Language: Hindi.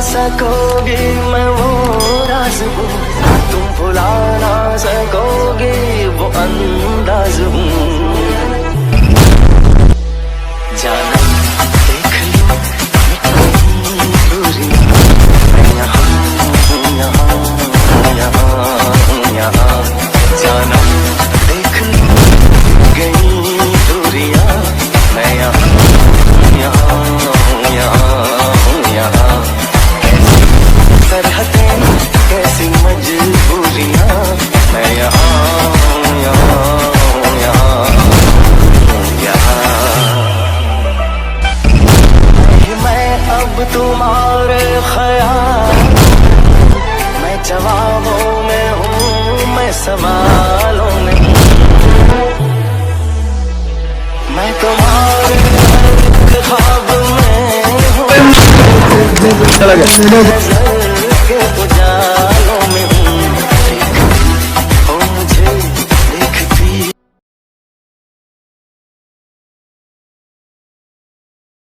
सकोगी मैं वो राज हूँ, तुम भुला ना सकोगी वो अंदाज हूँ। जाना देख लो मिटाई दूरियां, मैं यहाँ हूँ, यहाँ यहाँ यहाँ। जाना देख लो गई दूरियां, मैं यहाँ यहाँ यहाँ। कैसी सरहदें कैसी मजबूरियां, मैं यहाँ यहाँ यहाँ। मैं अब तुम्हारे ख्याल, मैं जवाबों में हूँ, मैं सवालों में हूँ। मैं तुम्हारे ख्वाब में हूँ।